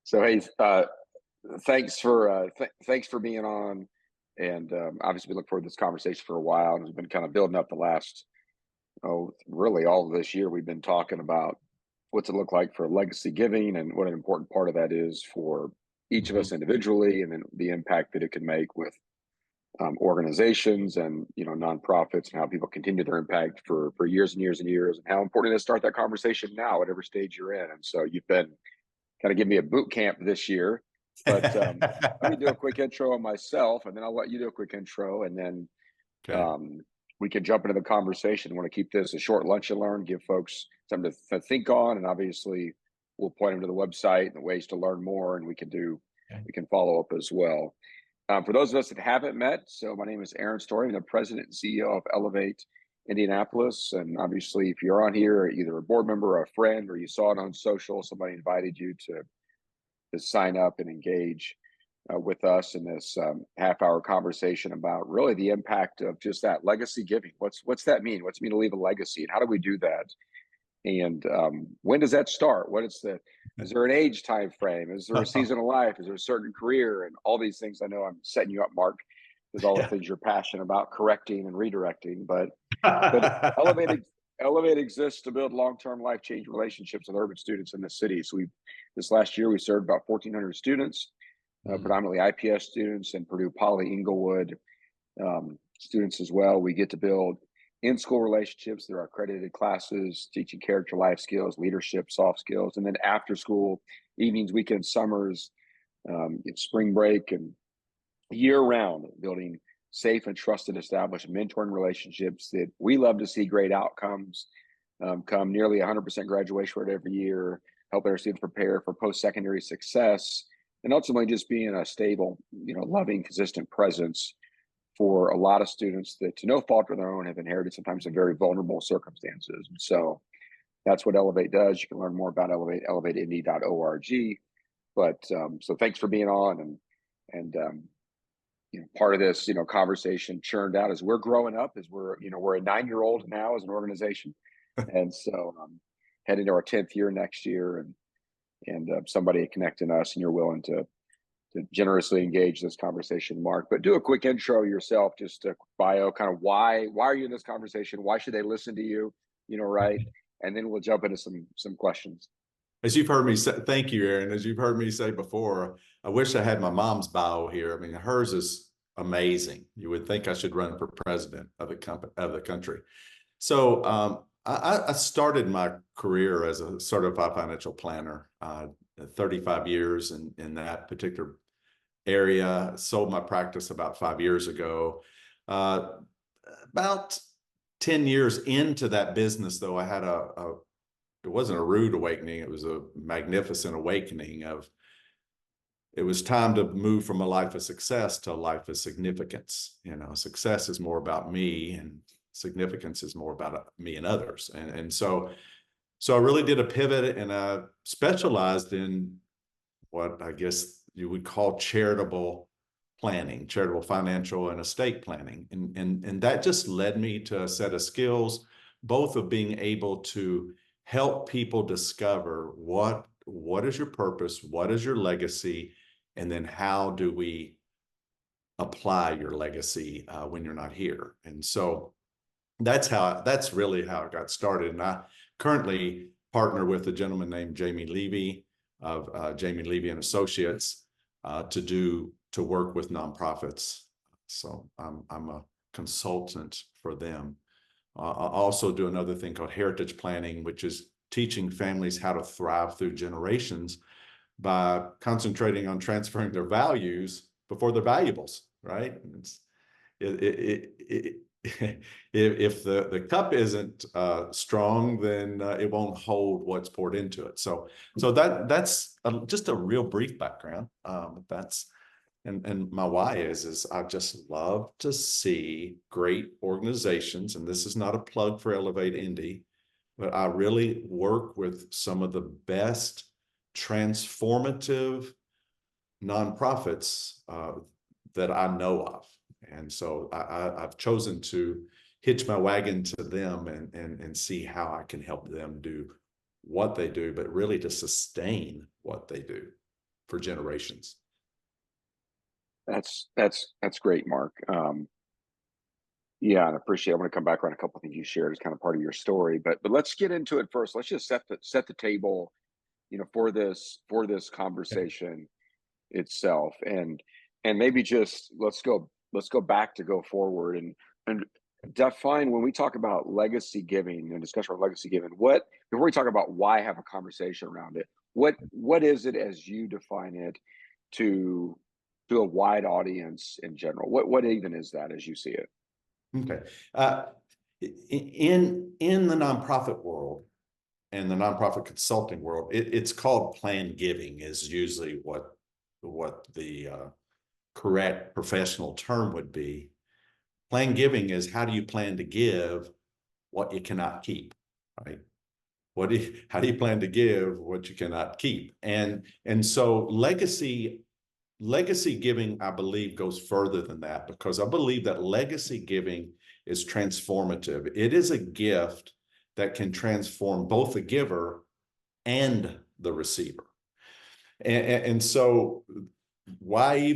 So hey, thanks for being on, and obviously we look forward to this conversation for a while, and it's been kind of building up the last really all of this year. We've been talking about what's it look like for legacy giving, and what an important part of that is for each of Mhm. us individually, and then the impact that it can make with organizations and nonprofits, and how people continue their impact for years and years and years, and how important it is to start that conversation now, whatever stage you're in. And so you've been kind of give me a boot camp this year. But let me do a quick intro on myself, and then I'll let you do a quick intro, and then Okay. um, we can jump into the conversation. I want to keep this a short lunch and learn, give folks something to think on, and obviously we'll point them to the website and the ways to learn more, and Okay. we can follow up as well. For those of us that haven't met, so my name is Aaron Story. I'm the president and CEO of Elevate Indianapolis. And obviously, if you're on here, either a board member or a friend, or you saw it on social, somebody invited you to sign up and engage with us in this half-hour conversation about really the impact of just that legacy giving. What's that mean? What's it mean to leave a legacy, and how do we do that? And when does that start? Is there an age time frame? Is there a season of life? Is there a certain career? And all these things. I know I'm setting you up, Mark, because all the Yeah. things you're passionate about correcting and redirecting. But Elevate exists to build long-term life-changing relationships with urban students in the city. So this last year we served about 1,400 students, Mm, predominantly IPS students and Purdue Poly Inglewood students as well. We get to build in-school relationships through our accredited classes, teaching character, life skills, leadership, soft skills, and then after school, evenings, weekends, summers, spring break, and year round, building safe and trusted, established mentoring relationships that we love to see great outcomes come nearly 100% graduation rate every year, helping our students prepare for post-secondary success, and ultimately just being a stable, loving, consistent presence for a lot of students that, to no fault of their own, have inherited sometimes some very vulnerable circumstances. And so that's what Elevate does. You can learn more about Elevate, elevateindy.org. But so thanks for being on, and part of this conversation churned out as we're growing up, as we're a 9-year-old now as an organization, and so heading to our 10th year next year, and somebody connecting us, and you're willing to generously engage this conversation, Mark. But do a quick intro yourself, just a bio, kind of why are you in this conversation? Why should they listen to you? Right, and then we'll jump into some questions. As you've heard me say, thank you, Aaron. As you've heard me say before, I wish I had my mom's bio here. I mean, hers is amazing. You would think I should run for president of the country. So I started my career as a certified financial planner, 35 years in that particular area. Sold my practice about 5 years ago. About 10 years into that business, though, I had it wasn't a rude awakening. It was a magnificent awakening of it was time to move from a life of success to a life of significance. Success is more about me, and significance is more about me and others. So I really did a pivot, and I specialized in what I guess you would call charitable planning, charitable financial and estate planning. And that just led me to a set of skills, both of being able to help people discover what is your purpose, what is your legacy, and then how do we apply your legacy when you're not here. And so that's really how it got started. And I currently partner with a gentleman named Jamie Levy of Jamie Levy and Associates to work with nonprofits. So I'm a consultant for them. I also do another thing called heritage planning, which is teaching families how to thrive through generations by concentrating on transferring their values before their valuables, right? If the cup isn't strong, then it won't hold what's poured into it. So that's just a real brief background. And my why is I just love to see great organizations, and this is not a plug for Elevate Indy, but I really work with some of the best transformative nonprofits that I know of. And so I've chosen to hitch my wagon to them and see how I can help them do what they do, but really to sustain what they do. for generations. That's great, Mark. Yeah, and I appreciate. I want to come back around a couple of things you shared as kind of part of your story, but let's get into it first. Let's just set the table, for this conversation itself, and maybe just let's go back to go forward and define when we talk about legacy giving and discussion of legacy giving. What before we talk about why have a conversation around it? What is it as you define it to a wide audience in general? What even is that as you see it? Okay. In the nonprofit world and the nonprofit consulting world, it's called planned giving is usually what the correct professional term would be. Planned giving is how do you plan to give what you cannot keep, right? How do you plan to give what you cannot keep? And so legacy giving, I believe, goes further than that, because I believe that legacy giving is transformative. It is a gift that can transform both the giver and the receiver. And so I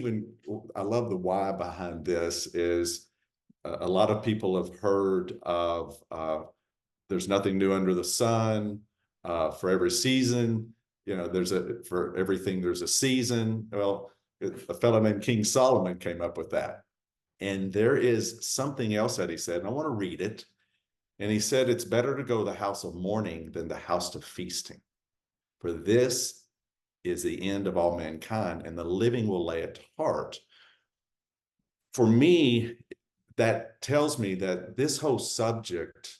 love the why behind this is a lot of people have heard of there's nothing new under the sun, for every season, for everything, there's a season. Well, a fellow named King Solomon came up with that. And there is something else that he said, and I want to read it. And he said, it's better to go to the house of mourning than the house of feasting. For this is the end of all mankind, and the living will lay it to heart. For me, that tells me that this whole subject,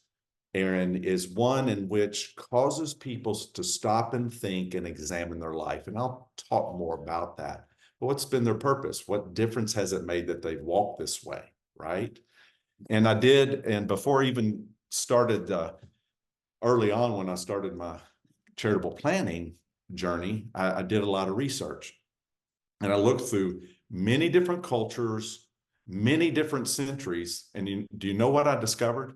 Aaron, is one in which causes people to stop and think and examine their life. And I'll talk more about that. But what's been their purpose? What difference has it made that they've walked this way, right? And I did, and before I even started, early on when I started my charitable planning journey, I did a lot of research. And I looked through many different cultures, many different centuries. And do you know what I discovered?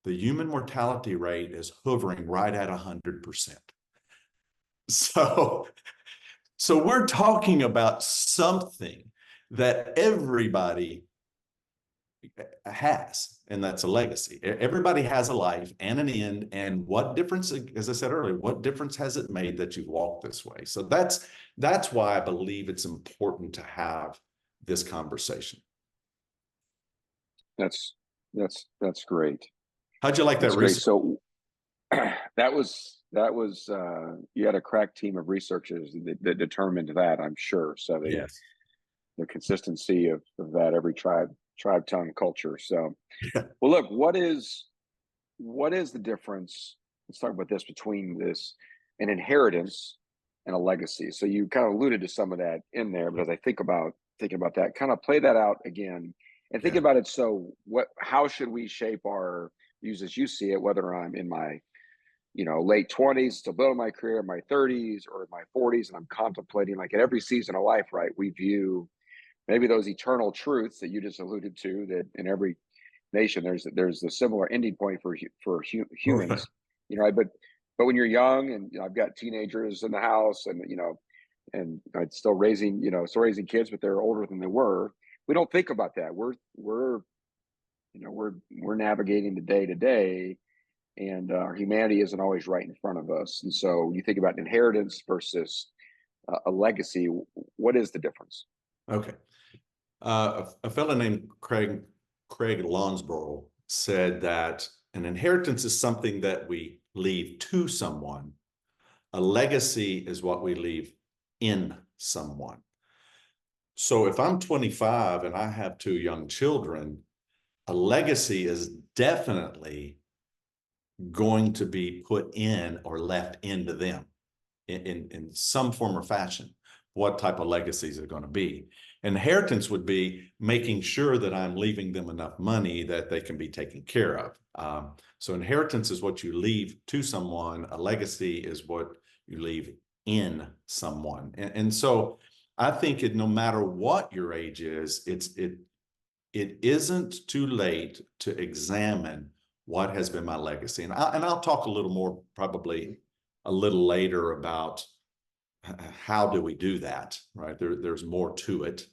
The human mortality rate is hovering right at 100%. So we're talking about something that everybody has, and that's a legacy. Everybody has a life and an end. And what difference, as I said earlier, what difference has it made that you walk this way? So that's why I believe it's important to have this conversation. That's great. How'd you like that research? So that was you had a crack team of researchers that determined that, I'm sure. So Yes. the consistency of that, every tribe, tongue, culture. So, Yeah. well, look, what is the difference? Let's talk about this between an inheritance and a legacy. So you kind of alluded to some of that in there, but as I thinking about that, kind of play that out again and think about it. So how should we shape our views as you see it, whether I'm in my late 20s, still building my career, in my 30s or my 40s, and I'm contemplating, like, at every season of life, right? We view maybe those eternal truths that you just alluded to, that in every nation there's a similar ending point for humans, right? But when you're young, and I've got teenagers in the house, and and I'm still raising kids, but they're older than they were. We don't think about that. We're navigating the day to day, and our humanity isn't always right in front of us. And so you think about inheritance versus a legacy. What is the difference? Okay. A fellow named Craig Lonsborough said that an inheritance is something that we leave to someone. A legacy is what we leave in someone. So if I'm 25 and I have 2 young children, a legacy is definitely going to be put in or left into them in some form or fashion. What type of legacies are going to be? Inheritance would be making sure that I'm leaving them enough money that they can be taken care of. So inheritance is what you leave to someone. A legacy is what you leave in someone. And so I think no matter what your age is, it isn't too late to examine what has been my legacy. And I'll talk a little more, probably a little later, about how do we do that, right? There's more to it.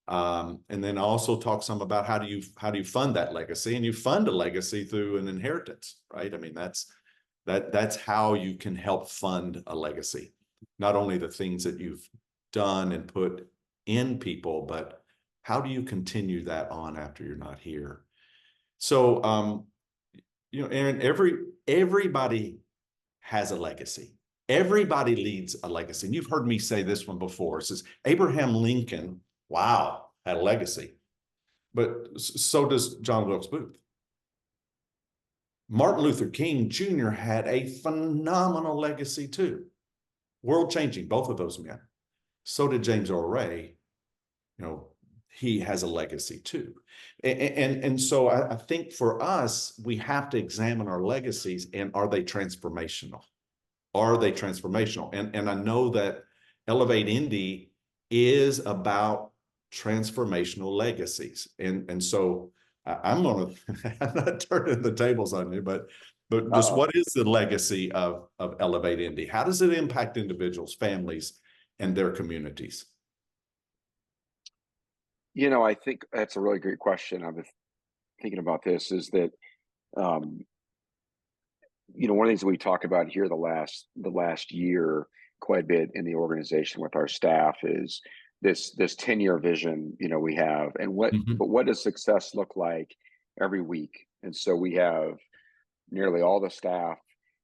And then also talk some about how do you fund that legacy, and you fund a legacy through an inheritance, right? I mean, that's how you can help fund a legacy. Not only the things that you've done and put in people, but how do you continue that on after you're not here? So, Aaron, everybody has a legacy. Everybody leads a legacy. And you've heard me say this one before. It says Abraham Lincoln, wow, had a legacy. But so does John Wilkes Booth. Martin Luther King Jr. had a phenomenal legacy too. World changing, both of those men. So did James Earl Ray. He has a legacy too. And so I think for us, we have to examine our legacies, and are they transformational? Are they transformational? And I know that Elevate Indy is about transformational legacies. And so I'm not turning the tables on you, but just what is the legacy of Elevate Indy? How does it impact individuals, families, and their communities? I think that's a really great question. I've been thinking about this is that, one of the things that we talk about here the last year quite a bit in the organization with our staff is this 10-year vision, we have, and what does success look like every week? And so we have nearly all the staff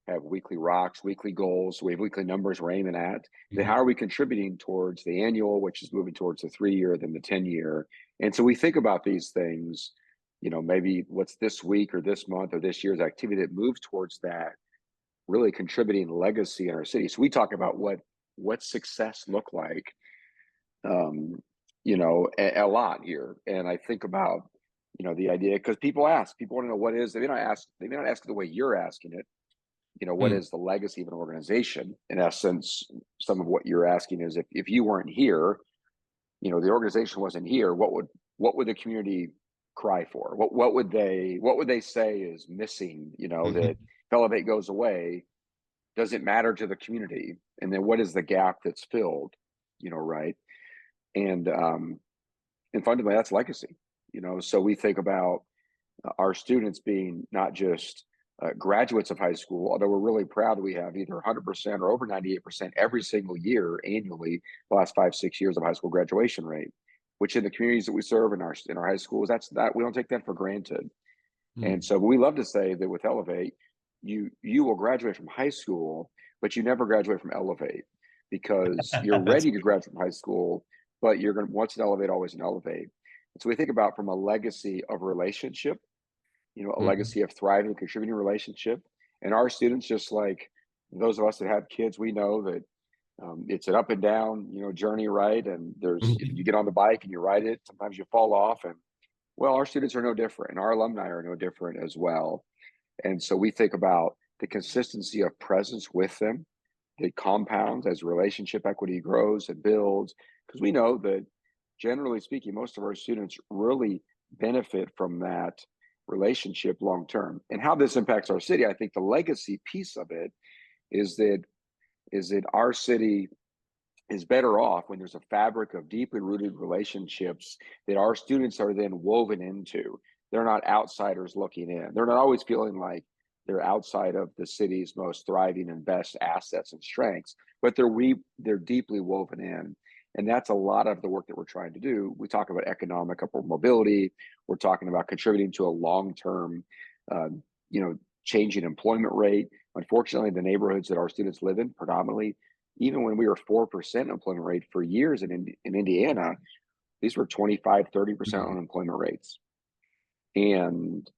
have weekly rocks, weekly goals. We have weekly numbers we're aiming at. Then how are we contributing towards the annual, which is moving towards the 3-year, then the 10-year? And so we think about these things, maybe what's this week or this month or this year's activity that moves towards that really contributing legacy in our city. So we talk about what success look like, a lot here. And I think about, the idea, because people want to know what is, they may not ask it the way you're asking it. What is the legacy of an organization? In essence, some of what you're asking is if you weren't here, the organization wasn't here, what would the community cry for? What would they say is missing? That if Elevate goes away, does it matter to the community? And then what is the gap that's filled? Right? And fundamentally, that's legacy. So we think about our students being not just graduates of high school, although we're really proud that we have either 100% or over 98% every single year annually, the last 5-6 years of high school graduation rate, which in the communities that we serve in our high schools, that we don't take that for granted. And so we love to say that with Elevate, you will graduate from high school, but you never graduate from Elevate, because you're ready to graduate from high school, but you're going to, once an Elevate, always an Elevate. And so we think about from a legacy of relationship, a legacy of thriving, contributing relationship. And our students, just like those of us that have kids, we know that it's an up and down, journey, right? And you get on the bike and you ride it. Sometimes you fall off, and well, our students are no different, and our alumni are no different as well. And so we think about the consistency of presence with them that compounds as relationship equity grows and builds, because we know that generally speaking, most of our students really benefit from that relationship long term. And how this impacts our city, I think the legacy piece of it is that our city is better off when there's a fabric of deeply rooted relationships that our students are then woven into. They're not outsiders looking in. They're not always feeling like they're outside of the city's most thriving and best assets and strengths, but they're deeply woven in. And that's a lot of the work that we're trying to do. We talk about economic upward mobility. We're talking about contributing to a long-term, changing employment rate. Unfortunately, the neighborhoods that our students live in, predominantly, even when we were 4% employment rate for years in Indiana, these were 25, 30% unemployment rates. And,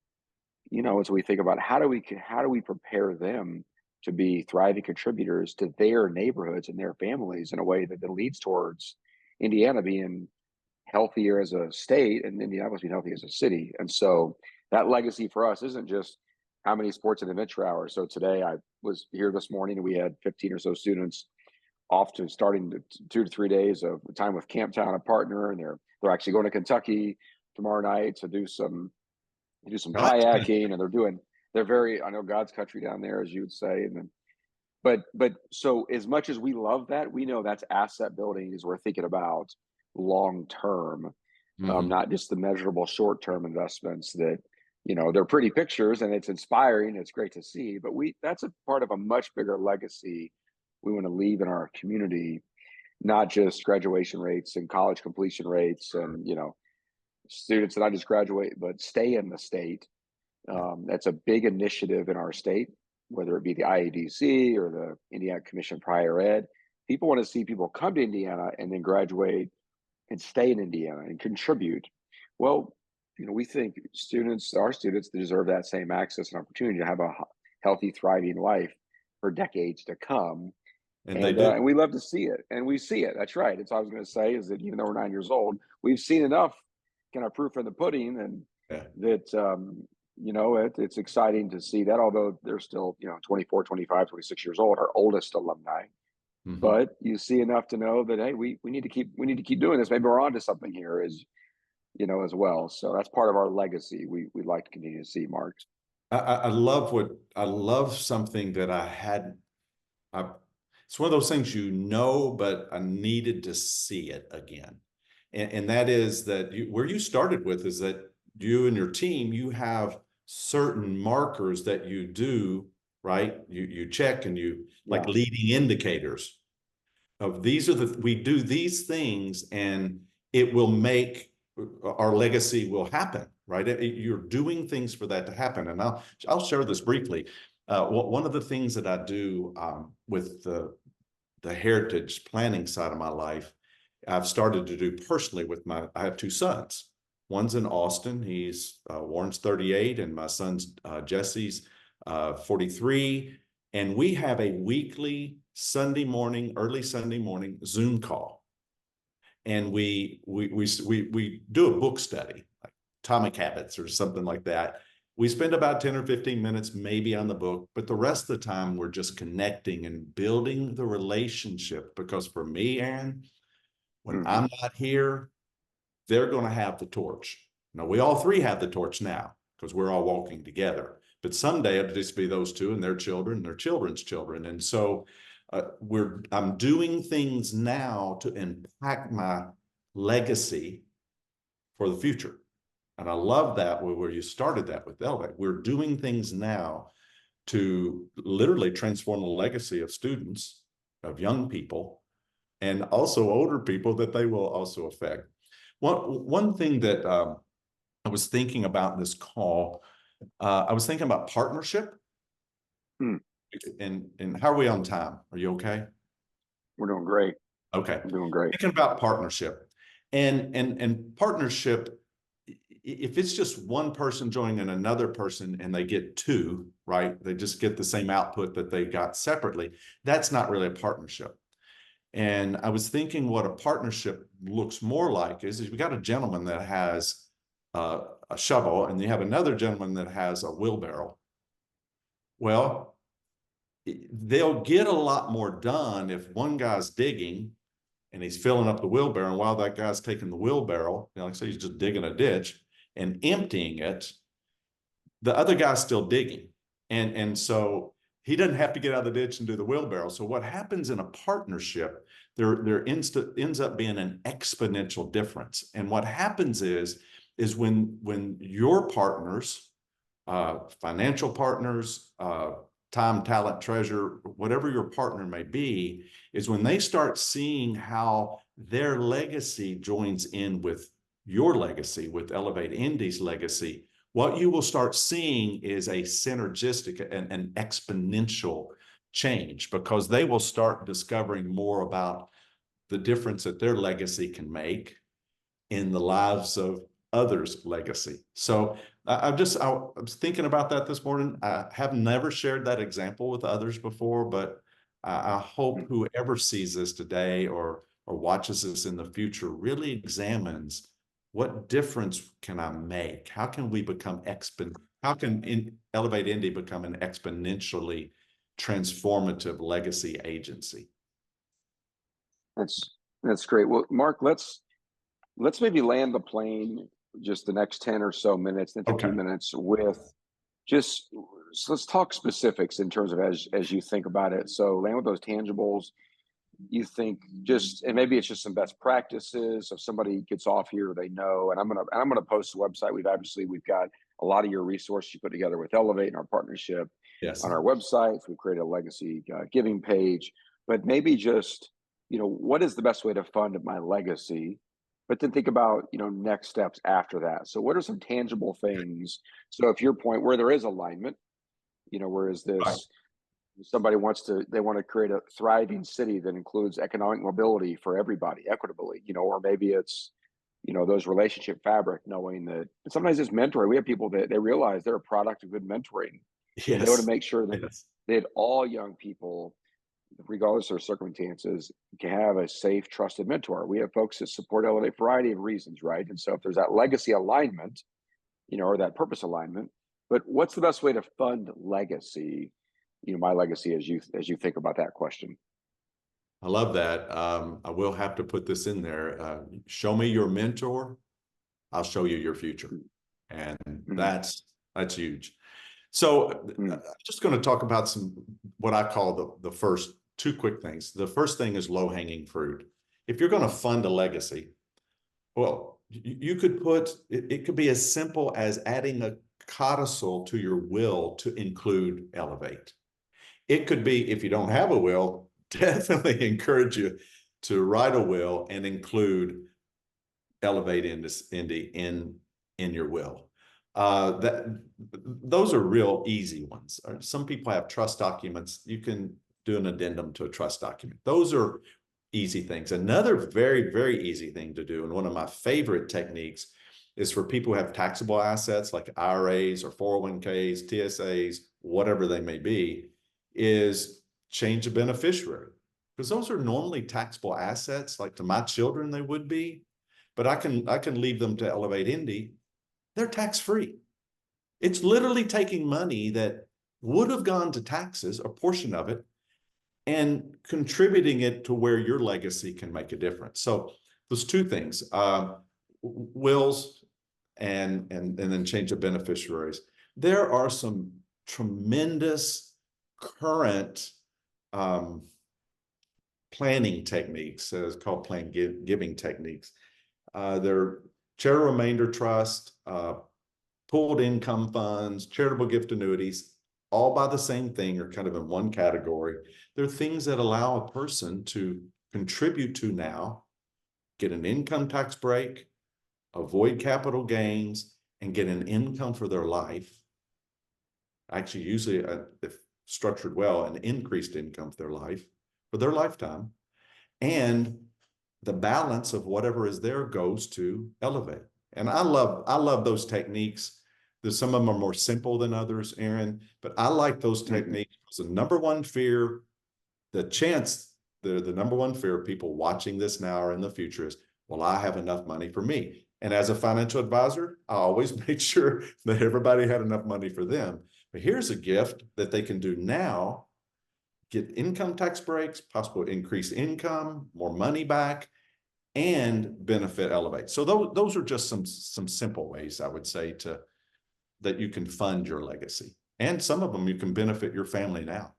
as we think about how do we prepare them to be thriving contributors to their neighborhoods and their families in a way that leads towards Indiana being healthier as a state and Indianapolis being healthy as a city. And so that legacy for us isn't just how many sports and adventure hours. So today I was here this morning and we had 15 or so students off to starting 2 to 3 days of time with Camptown, a partner, and they're actually going to Kentucky tomorrow night to do some kayaking, and they're very, I know, God's country down there, as you would say. And then but so as much as we love that, we know that's asset building as we're thinking about long term, Mhm. not just the measurable short term investments that, they're pretty pictures and it's inspiring. It's great to see, but that's a part of a much bigger legacy we want to leave in our community, not just graduation rates and college completion rates and, students that not just graduate, but stay in the state. Yeah. That's a big initiative in our state, whether it be the IEDC or the Indiana Commission for Higher Ed. People want to see people come to Indiana and then graduate and stay in Indiana and contribute. Well, we think our students deserve that same access and opportunity to have a healthy, thriving life for decades to come. And they And do. we love to see it, and we see it. That's right. That's what I was going to say. Is that even though we're 9 years old, we've seen enough kind of proof in the pudding, and Yeah. that it's exciting to see that. Although they're still 24, 25, 26 years old, our oldest alumni, Mhm. but you see enough to know that hey, we need to keep doing this. Maybe we're onto something here, as well. So that's part of our legacy. We'd like to continue to see, Mark. I love something that I, it's one of those things, but I needed to see it again. And that is that where you started with is that you and your team, you have certain markers that you do, right? You check and you like Yeah, leading indicators of we do these things and it will make our legacy will happen, right? You're doing things for that to happen. And I'll share this briefly. One of the things that I do with the heritage planning side of my life, I've started to do personally with I have two sons. One's in Austin. Warren's 38 and my son's Jesse's 43. And we have a weekly early Sunday morning Zoom call. And we do a book study, like Atomic Habits or something like that. We spend about 10 or 15 minutes maybe on the book, but the rest of the time we're just connecting and building the relationship. Because for me, Aaron, when hmm, I'm not here, they're going to have the torch. Now, we all three have the torch now because we're all walking together. But someday it'll just be those two and their children, their children's children. And so I'm doing things now to impact my legacy for the future. And I love that where you started that with Elevate. We're doing things now to literally transform the legacy of students, of young people, and also older people that they will also affect. One thing that I was thinking about in this call, I was thinking about partnership. hmm. And how are we on time? Are you okay? We're doing great. Okay. We're doing great. Thinking about partnership and partnership, if it's just one person joining another person and they get two, right? They just get the same output that they got separately. That's not really a partnership. And I was thinking what a partnership looks more like is we got a gentleman that has a shovel and you have another gentleman that has a wheelbarrow. Well, they'll get a lot more done if one guy's digging and he's filling up the wheelbarrow. And while that guy's taking the wheelbarrow, like I say, he's just digging a ditch and emptying it, the other guy's still digging. And so he doesn't have to get out of the ditch and do the wheelbarrow. So what happens in a partnership, there ends up being an exponential difference. And what happens is when your partners, financial partners, time, talent, treasure, whatever your partner may be, is when they start seeing how their legacy joins in with your legacy, with Elevate Indy's legacy, what you will start seeing is a synergistic and an exponential change, because they will start discovering more about the difference that their legacy can make in the lives of others' legacy. So I was thinking about that this morning. I have never shared that example with others before, but I hope whoever sees this today or watches this in the future really examines what difference can I make? How can we become how can Elevate Indy become an exponentially transformative legacy agency? That's great. Well, Mark, let's maybe land the plane just the next 10 or so minutes, then 15 Okay. minutes with just So let's talk specifics in terms of as you think about it. So land with those tangibles, you think just, and maybe it's just some best practices. If somebody gets off here, they know, and I'm gonna post the website. We've got a lot of your resources you put together with Elevate and our partnership Yes. on our website. We've created a legacy giving page, but maybe just, what is the best way to fund my legacy? But then think about, next steps after that. So what are some tangible things? So if your point where there is alignment, where is Right. this? Somebody they want to create a thriving city that includes economic mobility for everybody equitably, or maybe it's, those relationship fabric, knowing that sometimes it's mentoring. We have people that they realize they're a product of good mentoring, and they want to Yes. make sure Yes. that all young people, regardless of their circumstances, can have a safe, trusted mentor. We have folks that support Elevate for a variety of reasons, right? And so if there's that legacy alignment, or that purpose alignment, but what's the best way to fund legacy? My legacy as you think about that question. I love that. I will have to put this in there. Show me your mentor, I'll show you your future. And Mm-hmm. that's huge. So Mm-hmm. I'm just going to talk about some what I call the first two quick things. The first thing is low hanging fruit. If you're going to fund a legacy, well, you could put it could be as simple as adding a codicil to your will to include Elevate. It could be, if you don't have a will, definitely encourage you to write a will and include Elevate Indy in your will. Those are real easy ones. Some people have trust documents. You can do an addendum to a trust document. Those are easy things. Another very, very easy thing to do, and one of my favorite techniques, is for people who have taxable assets like IRAs or 401ks, TSAs, whatever they may be, is change a beneficiary. Because those are normally taxable assets, like to my children, they would be, but I can leave them to Elevate Indy. They're tax-free. It's literally taking money that would have gone to taxes, a portion of it, and contributing it to where your legacy can make a difference. So those two things, wills and then change of beneficiaries. There are some tremendous current planning techniques, it's called plan giving techniques. They're charitable remainder trust, pooled income funds, charitable gift annuities, all by the same thing, or kind of in one category. They're things that allow a person to contribute to now, get an income tax break, avoid capital gains, and get an income for their life. Actually, usually, if structured well, an increased income for their life, for their lifetime. And the balance of whatever is there goes to Elevate. And I love those techniques. Some of them are more simple than others, Aaron, but I like those techniques. The number one fear, the number one fear of people watching this now or in the future is, well, I have enough money for me. And as a financial advisor, I always make sure that everybody had enough money for them. But here's a gift that they can do now: get income tax breaks, possible increased income, more money back, and benefit Elevate. So those are just some simple ways, I would say, that you can fund your legacy. And some of them you can benefit your family now.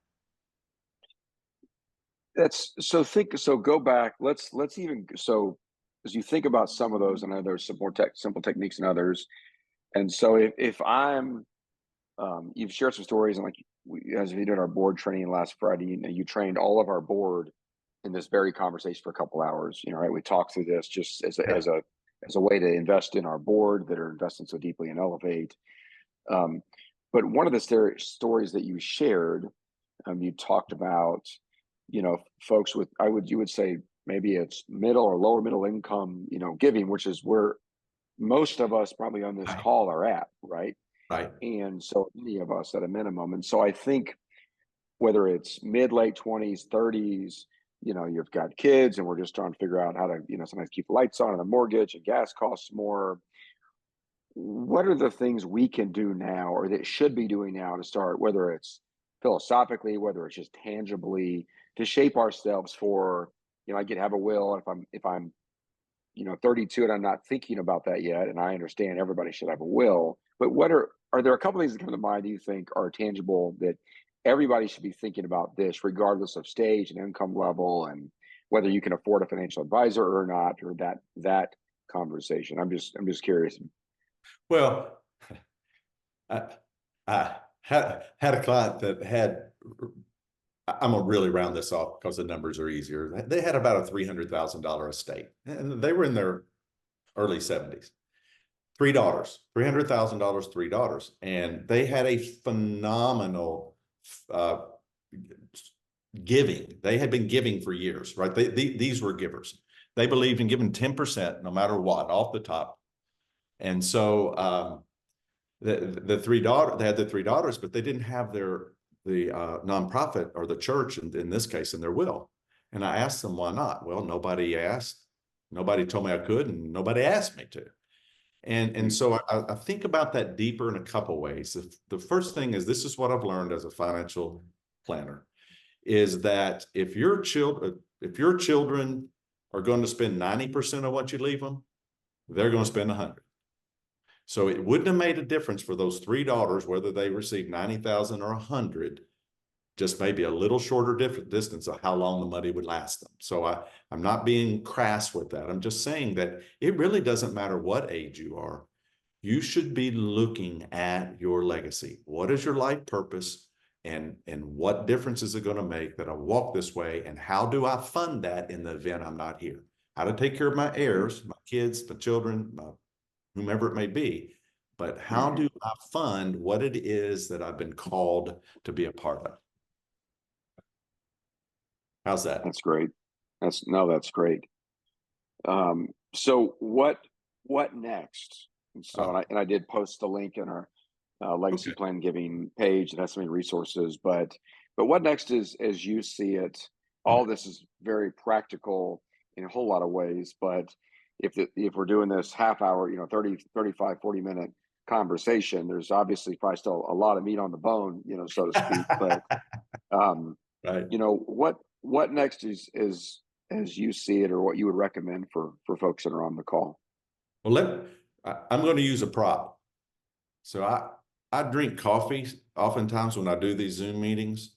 So go back. Let's even so as you think about some of those, I know there's some more simple techniques and others. And so if I'm you've shared some stories, and like as we did our board training last Friday, you trained all of our board in this very conversation for a couple hours. Right? We talked through this just as a way to invest in our board that are investing so deeply in Elevate. But one of the stories that you shared, you talked about, folks with you would say maybe it's middle or lower middle income, giving, which is where most of us probably on this Right. call are at, right? Right. And so many of us at a minimum. And so I think whether it's mid, late 20s, 30s, you've got kids and we're just trying to figure out how to, sometimes keep the lights on and a mortgage and gas costs more. What are the things we can do now or that should be doing now to start, whether it's philosophically, whether it's just tangibly, to shape ourselves for, I could have a will if I'm 32 and I'm not thinking about that yet, and I understand everybody should have a will, but are there a couple things that come to mind that you think are tangible that everybody should be thinking about this, regardless of stage and income level, and whether you can afford a financial advisor or not, or that conversation? I'm just curious. Well, I, I had a client that had, I'm gonna really round this off because the numbers are easier. They had about a $300,000 estate, and they were in their early 70s. Three daughters, $300,000, three daughters, and they had a phenomenal uh, giving. They had been giving for years, right? These were givers. They believed in giving 10% no matter what, off the top. And so the three daughters, they had the three daughters, but they didn't have the nonprofit or the church in this case in their will. And I asked them why not. Well, nobody asked, nobody told me I could, and nobody asked me to. And so I think about that deeper in a couple ways. The first thing is, this is what I've learned as a financial planner, is that if your children are going to spend 90% of what you leave them, they're going to spend 100. So it wouldn't have made a difference for those three daughters whether they received 90,000 or 100, just maybe a little shorter distance of how long the money would last them. So I'm not being crass with that. I'm just saying that it really doesn't matter what age you are. You should be looking at your legacy. What is your life purpose? And what difference is it going to make that I walk this way? And how do I fund that in the event I'm not here? How to take care of my heirs, my kids, my children, whomever it may be. But how do I fund what it is that I've been called to be a part of? How's that? That's great. That's great. So what next? And so, and I did post the link in our legacy plan giving page, and has so many resources. But what next is, as you see it? All this is very practical in a whole lot of ways. But if we're doing this half hour, 30, 35, 40-minute conversation, there's obviously probably still a lot of meat on the bone, so to speak. But right. What next is as you see it, or what you would recommend for folks that are on the call? Well, I'm going to use a prop. So I drink coffee oftentimes when I do these Zoom meetings,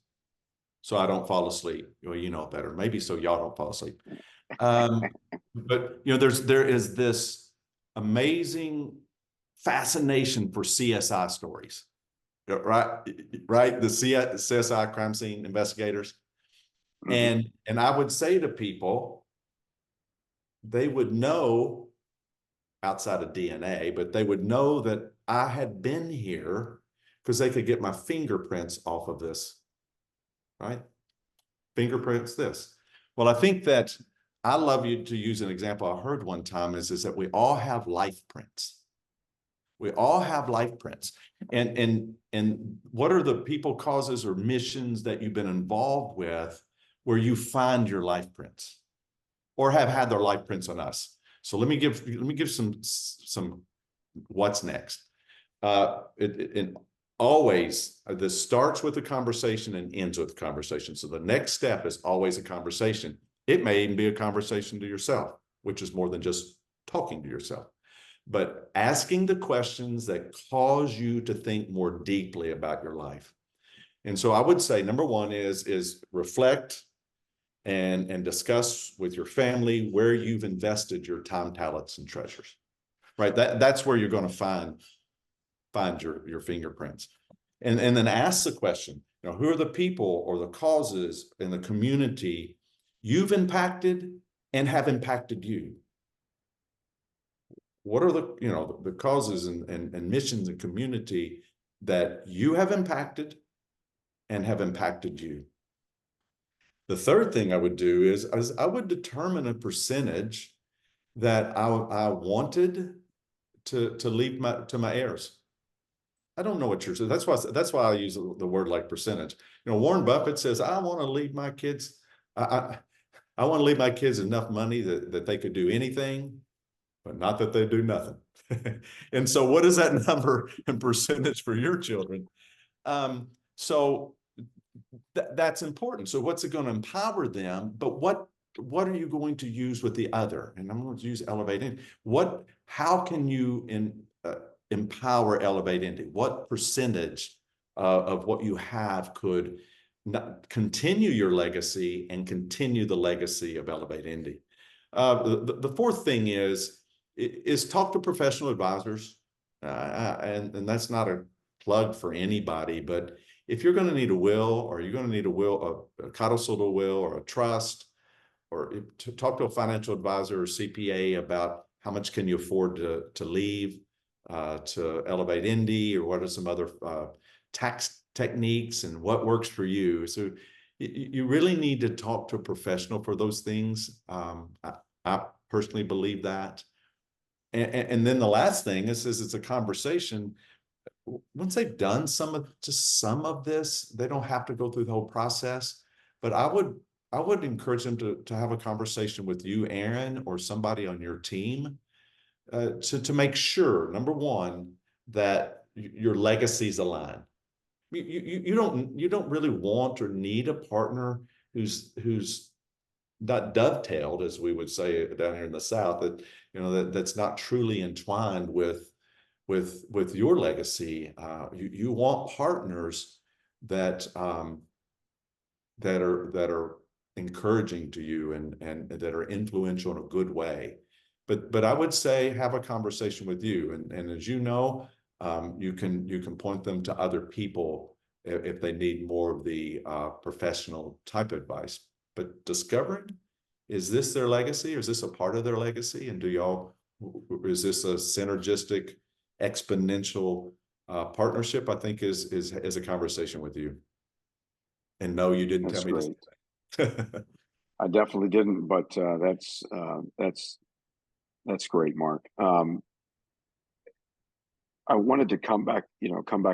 so I don't fall asleep. Well, you know better. Maybe so y'all don't fall asleep. But there is this amazing fascination for CSI stories, right? The CSI crime scene investigators. And I would say to people, they would know outside of DNA, but they would know that I had been here because they could get my fingerprints off of this, right? Fingerprints this. Well, I think that I love you to use an example I heard one time is that we all have life prints. We all have life prints. And what are the people, causes, or missions that you've been involved with where you find your life prints or have had their life prints on us? So let me give some what's next. And always, this starts with a conversation and ends with a conversation. So the next step is always a conversation. It may even be a conversation to yourself, which is more than just talking to yourself, but asking the questions that cause you to think more deeply about your life. And so I would say, number one is reflect and discuss with your family where you've invested your time, talents, and treasures, right? That's where you're going to find your fingerprints. And then ask the question, who are the people or the causes in the community you've impacted and have impacted you? What are the causes and missions and community that you have impacted and have impacted you? The third thing I would do is I would determine a percentage that I wanted to leave to my heirs. I don't know what yours is. That's why I use the word like percentage. Warren Buffett says, I want to leave my kids. I want to leave my kids enough money that they could do anything, but not that they do nothing. And so what is that number and percentage for your children? So that's important. So what's it going to empower them? But what what are you going to use with the other? And I'm going to use Elevate Indy. How can you empower Elevate Indy? What percentage of what you have could continue your legacy and continue the legacy of Elevate Indy? The fourth thing is talk to professional advisors. And that's not a plug for anybody, but if you're going to need a will, or you're going to need a codicil will or a trust, or to talk to a financial advisor or CPA about how much can you afford to leave to Elevate Indy, or what are some other tax techniques and what works for you. So you really need to talk to a professional for those things. I personally believe that. And then the last thing is it's a conversation. Once they've done some of this, they don't have to go through the whole process. But I would encourage them to have a conversation with you, Aaron, or somebody on your team to make sure, number one, that your legacies align. You don't really want or need a partner who's not dovetailed, as we would say down here in the South, that's not truly entwined with your legacy. You want partners that are encouraging to you and that are influential in a good way. But I would say have a conversation with you, and as you know, you can point them to other people if they need more of the professional type advice. But discovering, is this their legacy, or is this a part of their legacy? And is this a synergistic, exponential partnership? I think is a conversation with you. And no, you didn't tell me great. to. I definitely didn't, but that's great, Mark. I wanted to come back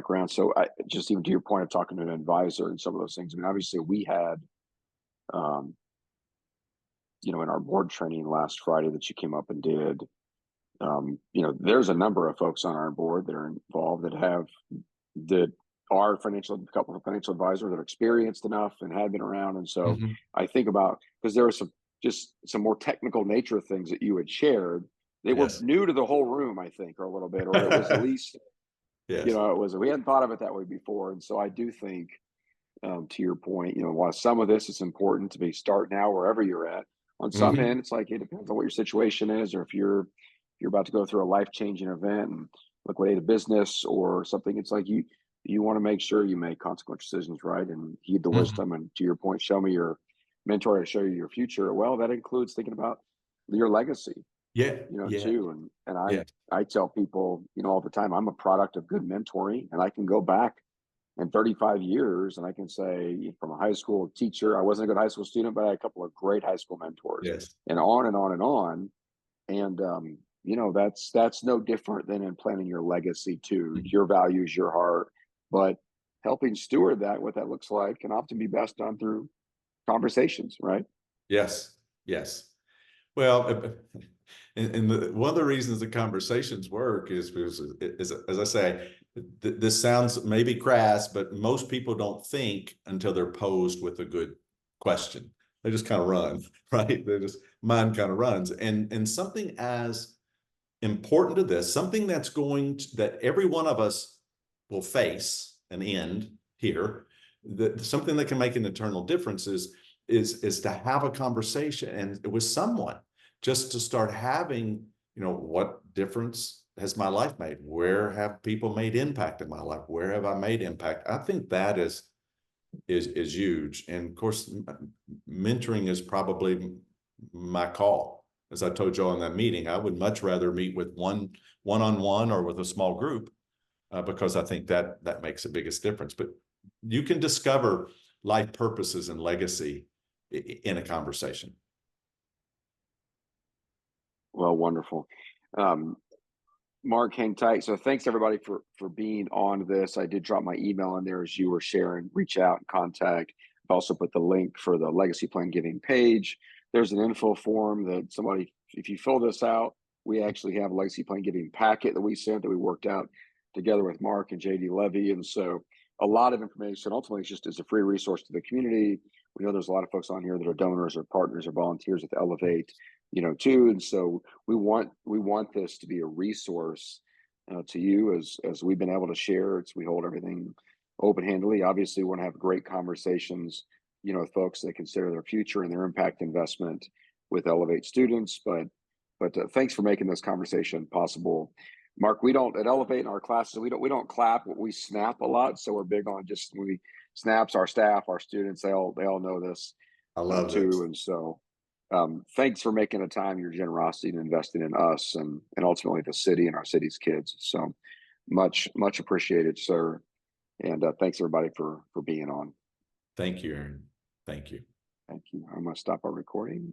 around. So I just, even to your point of talking to an advisor and some of those things. I mean, obviously we had, in our board training last Friday that you came up and did, there's a number of folks on our board that are involved that are a couple of financial advisors that are experienced enough and have been around. And so I think about, because there are some more technical nature of things that you had shared. They were new to the whole room, I think, or a little bit, or it was at least, we hadn't thought of it that way before. And so I do think, to your point, while some of this is important to start now wherever you're at, on some end, it's like, it depends on what your situation is, or if you're about to go through a life-changing event and liquidate a business or something. It's like you want to make sure you make consequential decisions, right? And heed the wisdom. And to your point, show me your mentor to show you your future. Well, that includes thinking about your legacy. Too. And I tell people, all the time, I'm a product of good mentoring, and I can go back in 35 years and I can say, from a high school teacher, I wasn't a good high school student, but I had a couple of great high school mentors, and on and on and on. And, that's no different than in planning your legacy too, your values, your heart, but helping steward what that looks like can often be best done through conversations, right? Yes. Well, and one of the reasons the conversations work is because, as I say, this sounds maybe crass, but most people don't think until they're posed with a good question. They just kind of run, right? Mind kind of runs. And something as important to this, something that every one of us will face an end here, something that can make an eternal difference is to have a conversation and with someone, just to start having, what difference has my life made? Where have people made impact in my life? Where have I made impact? I think that is huge. And of course, mentoring is probably my call. As I told you in that meeting, I would much rather meet with one-on-one or with a small group, because I think that makes the biggest difference. But you can discover life purposes and legacy in a conversation. Well, wonderful. Mark, hang tight. So thanks everybody for being on this. I did drop my email in there as you were sharing. Reach out and contact. I've also put the link for the Legacy Plan Giving page. There's an info form that somebody, if you fill this out, we actually have a Legacy Plan Giving packet that we sent that we worked out together with Mark and JD Levy. And so a lot of information, ultimately, it's just as a free resource to the community. we know there's a lot of folks on here that are donors or partners or volunteers with Elevate, too. And so we want this to be a resource to you as we've been able to share. We hold everything open handedly. Obviously, we want to have great conversations, with folks that consider their future and their impact investment with Elevate students. But thanks for making this conversation possible. Mark, we don't at Elevate in our classes, we don't clap, we snap a lot. So we're big on just we snaps, our staff, our students, they all know this I love too. this. And so thanks for making the time, your generosity and investing in us and ultimately the city and our city's kids. So much appreciated, sir. And thanks everybody for being on. Thank you, Aaron. Thank you. Thank you. I'm going to stop our recording.